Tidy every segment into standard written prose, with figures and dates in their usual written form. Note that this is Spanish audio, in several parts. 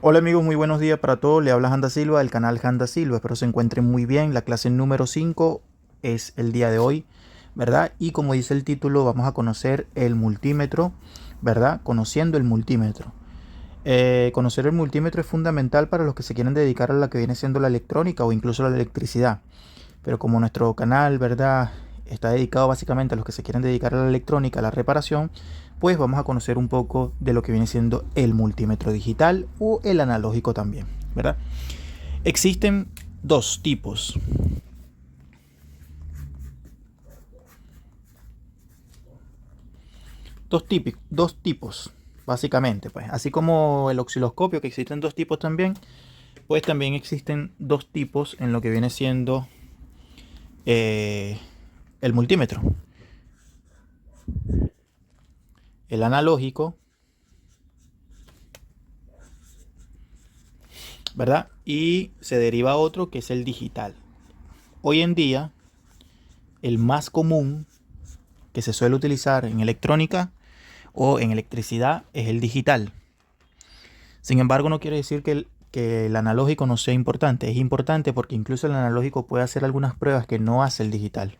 Hola amigos, muy buenos días para todos. Le habla Handa Silva del canal Handa Silva. Espero se encuentren muy bien. La clase número 5 es el día de hoy, ¿verdad? Y como dice el título, vamos a conocer el multímetro, ¿verdad? Conociendo el multímetro. Conocer el multímetro es fundamental para los que se quieren dedicar a la que viene siendo la electrónica o incluso la electricidad. Pero como nuestro canal, ¿verdad? Está dedicado básicamente a los que se quieren dedicar a la electrónica, a la reparación, pues vamos a conocer un poco de lo que viene siendo el multímetro digital o el analógico también, ¿verdad? Existen dos tipos. Dos tipos, básicamente, pues. Así como el osciloscopio, que existen dos tipos también, pues también existen dos tipos en lo que viene siendo eh, el multímetro. El analógico, ¿verdad? Y se deriva otro que es el digital. Hoy en día, el más común que se suele utilizar en electrónica o en electricidad es el digital. Sin embargo, no quiere decir que el analógico no sea importante. Es importante porque incluso el analógico puede hacer algunas pruebas que no hace el digital,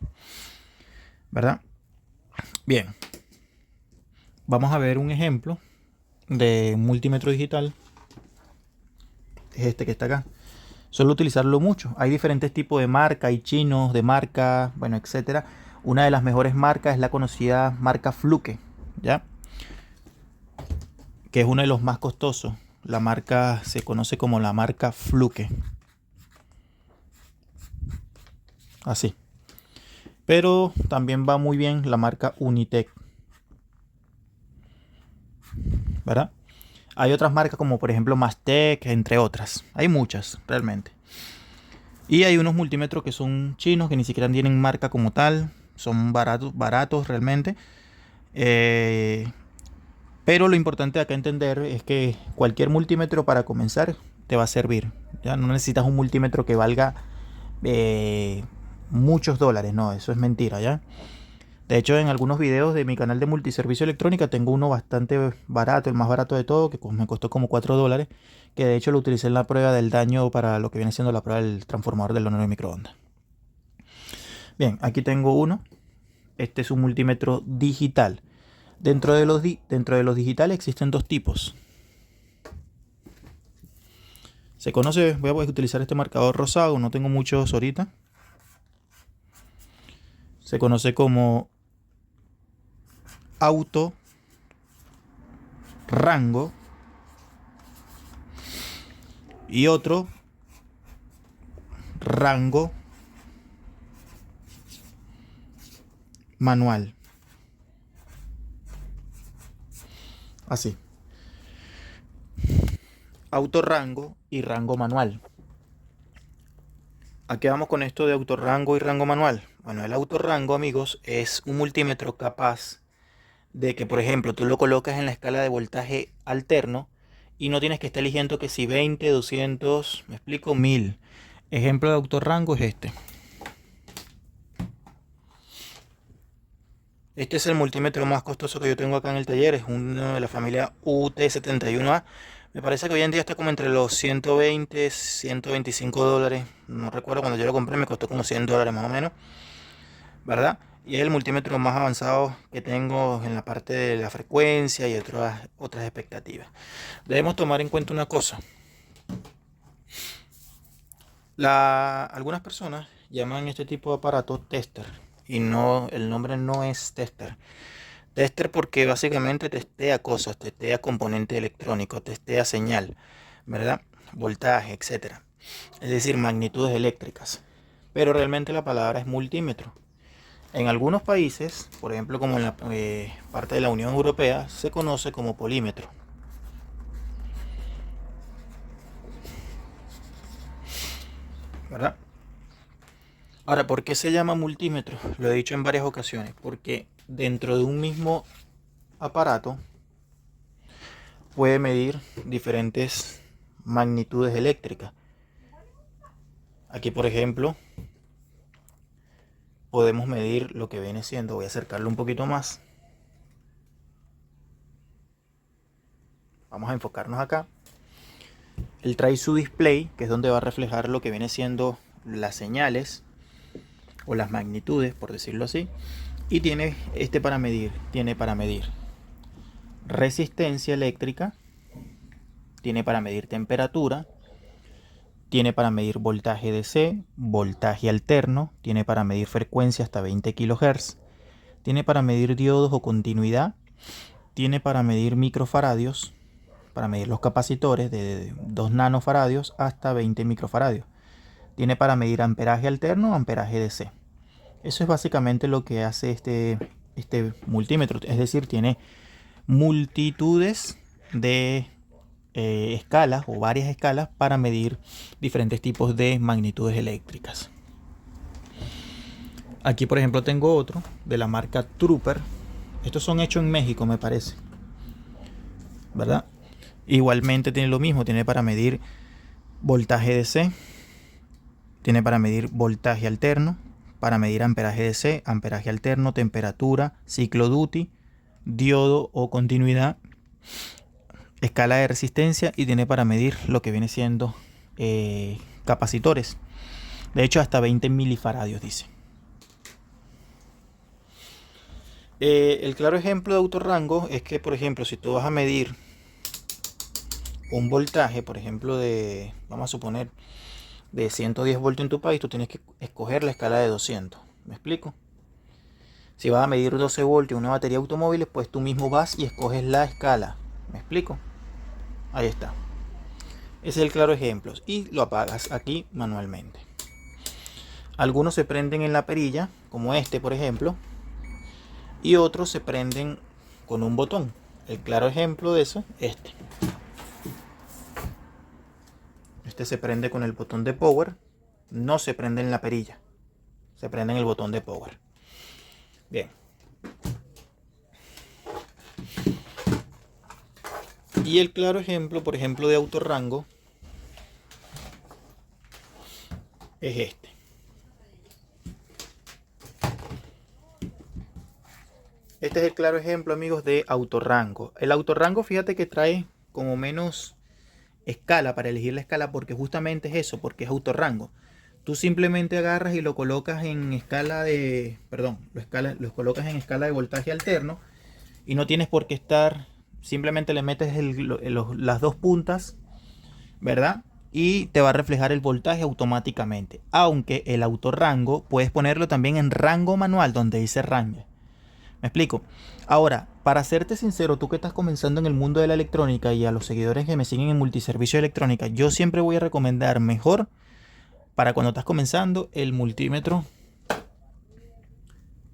¿verdad? Bien, vamos a ver un ejemplo de multímetro digital. Es este que está acá. Suelo utilizarlo mucho. Hay diferentes tipos de marca, hay chinos de marca, bueno, etcétera. Una de las mejores marcas es la conocida marca Fluke, ¿ya? Que es uno de los más costosos. La marca se conoce como la marca Fluke, así. Pero también va muy bien la marca Unitec, ¿verdad? Hay otras marcas como por ejemplo Mastec, entre otras. Hay muchas, realmente. Y hay unos multímetros que son chinos, que ni siquiera tienen marca como tal. Son baratos, baratos realmente. Eh, pero lo importante acá entender es que cualquier multímetro para comenzar te va a servir. Ya no necesitas un multímetro que valga eh, muchos dólares. No, eso es mentira, ¿ya? De hecho, en algunos videos de mi canal de multiservicio electrónica tengo uno bastante barato, el más barato de todo, que me costó como $4, que de hecho lo utilicé en la prueba del daño para lo que viene siendo la prueba del transformador del horno de microondas. Bien, aquí tengo uno. Este es un multímetro digital. Dentro de los digitales existen dos tipos. Se conoce, voy a utilizar este marcador rosado, no tengo muchos ahorita. Se conoce como auto rango y otro rango manual. Así. Autorrango y rango manual. ¿A qué vamos con esto de autorrango y rango manual? Bueno, el autorrango, amigos, es un multímetro capaz de que, por ejemplo, tú lo colocas en la escala de voltaje alterno y no tienes que estar eligiendo que si 20, 200, me explico, 1000. Ejemplo de autorrango es este. Este es el multímetro más costoso que yo tengo acá en el taller. Es uno de la familia UT71A. Me parece que hoy en día está como entre los 120, $125. No recuerdo, cuando yo lo compré me costó como $100 más o menos, ¿verdad? Y es el multímetro más avanzado que tengo en la parte de la frecuencia y otras expectativas. Debemos tomar en cuenta una cosa. Algunas personas llaman este tipo de aparato tester y no, el nombre no es tester. Tester porque básicamente testea cosas, testea componente electrónico, testea señal, ¿verdad? Voltaje, etcétera. Es decir, magnitudes eléctricas. Pero realmente la palabra es multímetro. En algunos países, por ejemplo como en la parte de la Unión Europea, se conoce como polímetro, ¿verdad? Ahora, ¿por qué se llama multímetro? Lo he dicho en varias ocasiones, porque dentro de un mismo aparato puede medir diferentes magnitudes eléctricas. Aquí, por ejemplo, podemos medir lo que viene siendo, voy a acercarlo un poquito más. Vamos a enfocarnos acá. Él trae su display, que es donde va a reflejar lo que viene siendo las señales o las magnitudes, por decirlo así. Y tiene para medir, resistencia eléctrica, tiene para medir temperatura, tiene para medir voltaje DC, voltaje alterno, tiene para medir frecuencia hasta 20 kHz, tiene para medir diodos o continuidad, tiene para medir microfaradios, para medir los capacitores de 2 nanofaradios hasta 20 microfaradios. Tiene para medir amperaje alterno o amperaje DC. Eso es básicamente lo que hace este multímetro. Es decir, tiene multitudes de escalas o varias escalas para medir diferentes tipos de magnitudes eléctricas. Aquí, por ejemplo, tengo otro de la marca Trooper. Estos son hechos en México, me parece, ¿verdad? Igualmente tiene lo mismo, tiene para medir voltaje DC, tiene para medir voltaje alterno, para medir amperaje DC, amperaje alterno, temperatura, ciclo duty, diodo o continuidad, escala de resistencia, y tiene para medir lo que viene siendo capacitores. De hecho, hasta 20 milifaradios dice. El claro ejemplo de autorrango es que, por ejemplo, si tú vas a medir un voltaje, por ejemplo, vamos a suponer, de 110 voltios en tu país, tú tienes que escoger la escala de 200. ¿Me explico? Si vas a medir 12 voltios en una batería de automóviles, pues tú mismo vas y escoges la escala. ¿Me explico? Ahí está. Ese es el claro ejemplo. Y lo apagas aquí manualmente. Algunos se prenden en la perilla, como este, por ejemplo, y otros se prenden con un botón. El claro ejemplo de eso, este se prende con el botón de power, no se prende en la perilla, se prende en el botón de power. Bien. Y el claro ejemplo, por ejemplo, de autorrango es este. Este es el claro ejemplo, amigos, de autorrango. El autorrango, fíjate que trae como menos escala para elegir la escala, porque justamente es eso, porque es autorrango. Tú simplemente agarras y lo colocas en escala de, los colocas en escala de voltaje alterno, y no tienes por qué estar, simplemente le metes las dos puntas, ¿verdad? Y te va a reflejar el voltaje automáticamente. Aunque el autorrango puedes ponerlo también en rango manual, donde dice range. ¿Me explico? Ahora, para serte sincero, tú que estás comenzando en el mundo de la electrónica, y a los seguidores que me siguen en Multiservicio de Electrónica, yo siempre voy a recomendar mejor, para cuando estás comenzando, el multímetro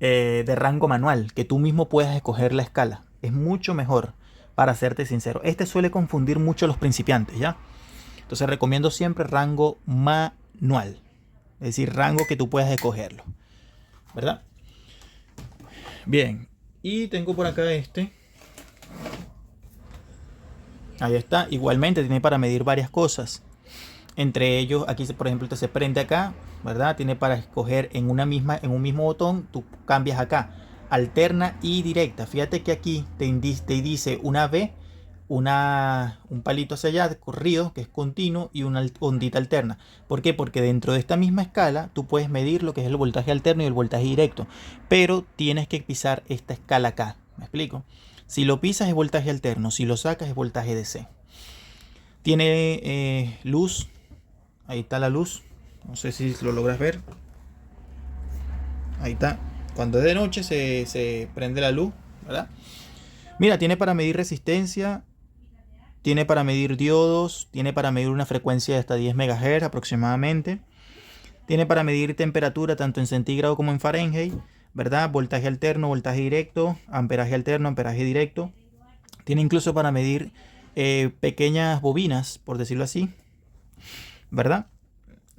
de rango manual, que tú mismo puedas escoger la escala. Es mucho mejor, para serte sincero. Este suele confundir mucho a los principiantes, ¿ya? Entonces recomiendo siempre rango manual. Es decir, rango que tú puedas escogerlo, ¿verdad? Bien, y tengo por acá este. Ahí está. Igualmente tiene para medir varias cosas. Entre ellos, aquí por ejemplo se prende acá, ¿verdad? Tiene para escoger en un mismo botón, tú cambias acá, alterna y directa. Fíjate que aquí te dice una V, un palito hacia allá, corrido, que es continuo, y una ondita alterna. ¿Por qué? Porque dentro de esta misma escala tú puedes medir lo que es el voltaje alterno y el voltaje directo, pero tienes que pisar esta escala acá. ¿Me explico? Si lo pisas es voltaje alterno, si lo sacas es voltaje DC. Tiene luz, ahí está la luz, no sé si lo logras ver. Ahí está. Cuando es de noche se prende la luz, ¿verdad? Mira, tiene para medir resistencia, tiene para medir diodos, tiene para medir una frecuencia de hasta 10 MHz aproximadamente. Tiene para medir temperatura tanto en centígrado como en Fahrenheit, ¿verdad? Voltaje alterno, voltaje directo, amperaje alterno, amperaje directo. Tiene incluso para medir pequeñas bobinas, por decirlo así, ¿verdad?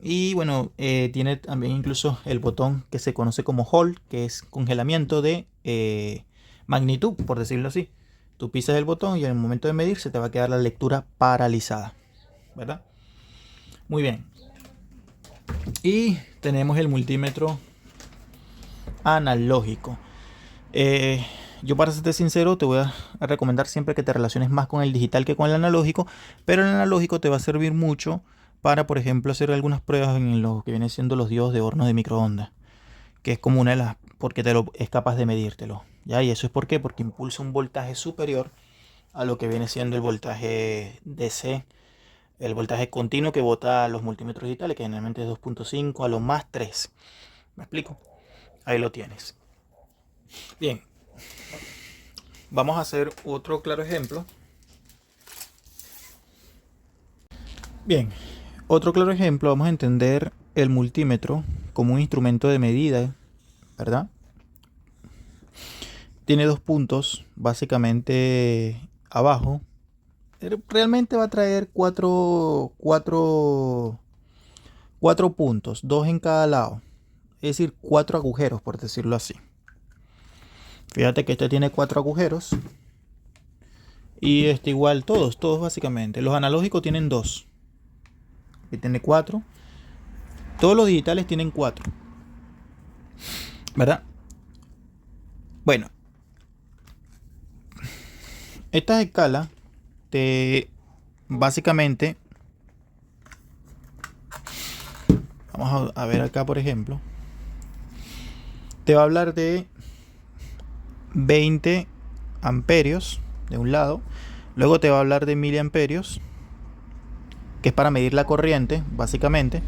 Y bueno, tiene también incluso el botón que se conoce como hold, que es congelamiento de magnitud, por decirlo así. Tú pisas el botón y en el momento de medir se te va a quedar la lectura paralizada, ¿verdad? Muy bien. Y tenemos el multímetro analógico. Yo, para serte sincero, te voy a recomendar siempre que te relaciones más con el digital que con el analógico, pero el analógico te va a servir mucho para, por ejemplo, hacer algunas pruebas en lo que viene siendo los diodos de horno de microondas, que es como una de las, porque es capaz de medírtelo. ¿Ya? Y eso es porque impulsa un voltaje superior a lo que viene siendo el voltaje DC, el voltaje continuo que bota los multímetros digitales, que generalmente es 2.5 a lo más 3. ¿Me explico? Ahí lo tienes. Bien, vamos a hacer otro claro ejemplo. Bien, otro claro ejemplo, vamos a entender el multímetro como un instrumento de medida, ¿verdad? Tiene dos puntos, básicamente abajo. Realmente va a traer cuatro puntos, dos en cada lado. Es decir, cuatro agujeros, por decirlo así. Fíjate que este tiene cuatro agujeros. Y este igual, todos básicamente. Los analógicos tienen dos. Aquí tiene cuatro. Todos los digitales tienen cuatro. ¿Verdad? Bueno, estas escalas básicamente, vamos a ver acá, por ejemplo, te va a hablar de 20 amperios de un lado, luego te va a hablar de miliamperios, que es para medir la corriente, básicamente,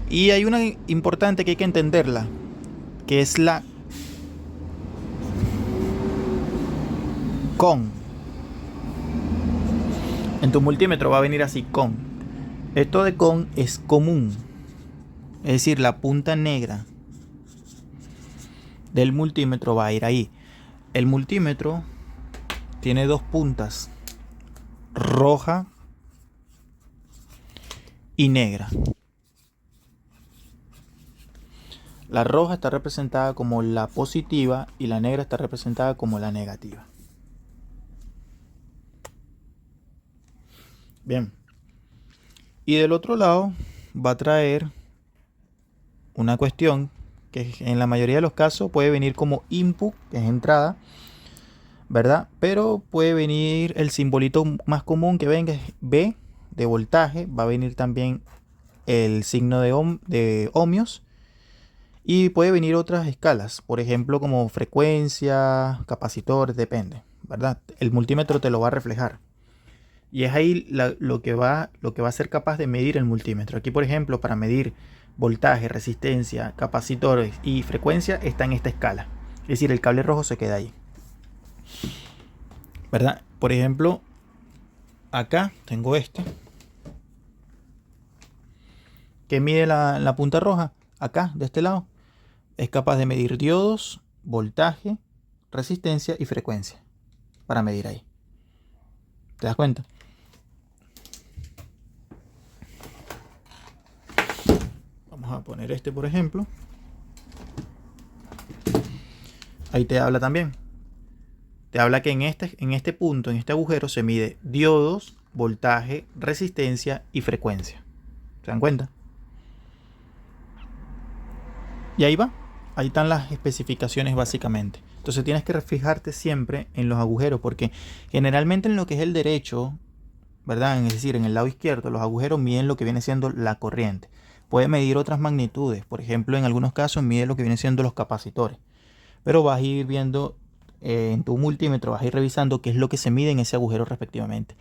y hay una importante que hay que entenderla, que es la con. En tu multímetro va a venir así, con. Esto de con es común, es decir, la punta negra del multímetro va a ir ahí. El multímetro tiene dos puntas, roja y negra. La roja está representada como la positiva y la negra está representada como la negativa. Bien. Y del otro lado va a traer una cuestión que en la mayoría de los casos puede venir como input, que es entrada, ¿verdad? Pero puede venir el simbolito más común que venga, es B de voltaje, va a venir también el signo de ohmios y puede venir otras escalas, por ejemplo como frecuencia, capacitor, depende, ¿verdad? El multímetro te lo va a reflejar. Y es ahí lo que va a ser capaz de medir el multímetro. Aquí, por ejemplo, para medir voltaje, resistencia, capacitores y frecuencia está en esta escala. Es decir, el cable rojo se queda ahí, ¿verdad? Por ejemplo, acá tengo este que mide la punta roja. Acá, de este lado, es capaz de medir diodos, voltaje, resistencia y frecuencia. Para medir ahí. ¿Te das cuenta? Vamos a poner este, por ejemplo. Ahí te habla también. Te habla que en este punto, en este agujero, se mide diodos, voltaje, resistencia y frecuencia. ¿Se dan cuenta? Y ahí va. Ahí están las especificaciones básicamente. Entonces tienes que fijarte siempre en los agujeros, porque generalmente en lo que es el derecho, ¿verdad? Es decir, en el lado izquierdo, los agujeros miden lo que viene siendo la corriente. Puede medir otras magnitudes. Por ejemplo, en algunos casos mide lo que viene siendo los capacitores. Pero vas a ir viendo en tu multímetro, vas a ir revisando qué es lo que se mide en ese agujero respectivamente.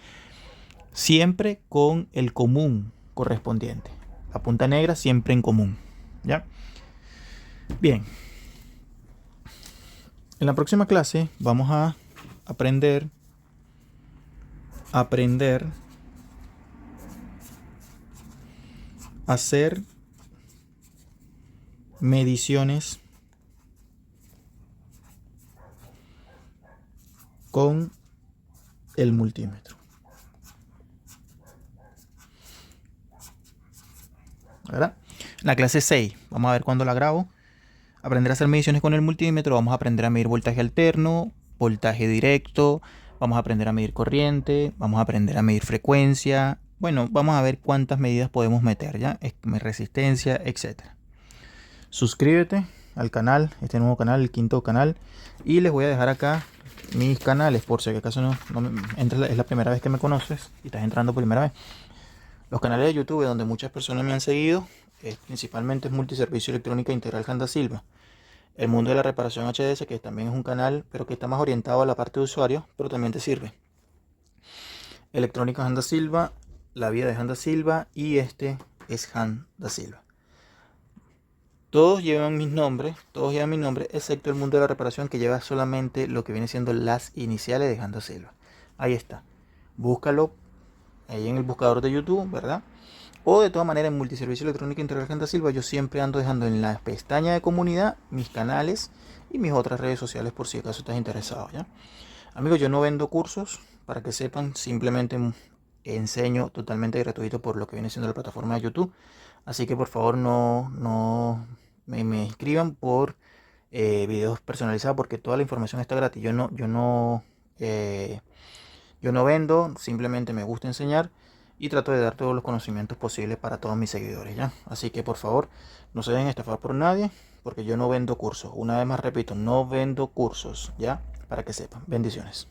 Siempre con el común correspondiente. La punta negra siempre en común. ¿Ya? Bien. En la próxima clase vamos a aprender a hacer mediciones con el multímetro. ¿Verdad? La clase 6, vamos a ver cuándo la grabo. Aprender a hacer mediciones con el multímetro, vamos a aprender a medir voltaje alterno, voltaje directo, vamos a aprender a medir corriente, vamos a aprender a medir frecuencia. Bueno, vamos a ver cuántas medidas podemos meter, ¿ya? Resistencia, etc. Suscríbete, al canal, este nuevo canal, el quinto canal. Y les voy a dejar acá mis canales, por si acaso es la primera vez que me conoces y estás entrando por primera vez. Los canales de YouTube donde muchas personas me han seguido, principalmente es Multiservicio Electrónica Integral Janda Silva. El Mundo de la Reparación HDS, que también es un canal, pero que está más orientado a la parte de usuario, pero también te sirve. Electrónica Janda Silva, La Vida de Janda Silva y este es Janda Silva. Todos llevan mis nombres, excepto el Mundo de la Reparación, que lleva solamente lo que viene siendo las iniciales de Janda Silva. Ahí está. Búscalo ahí en el buscador de YouTube, ¿verdad? O de todas maneras en Multiservicio Electrónica Integral Janda Silva yo siempre ando dejando en la pestaña de comunidad mis canales y mis otras redes sociales por si acaso estás interesado, ¿ya? Amigos, yo no vendo cursos, para que sepan, simplemente enseño totalmente gratuito por lo que viene siendo la plataforma de YouTube. Así que por favor no me escriban por videos personalizados porque toda la información está gratis. Yo no vendo, simplemente me gusta enseñar y trato de dar todos los conocimientos posibles para todos mis seguidores, ¿ya? Así que por favor, no se dejen estafar por nadie, porque yo no vendo cursos. Una vez más repito, no vendo cursos, ¿ya? Para que sepan. Bendiciones.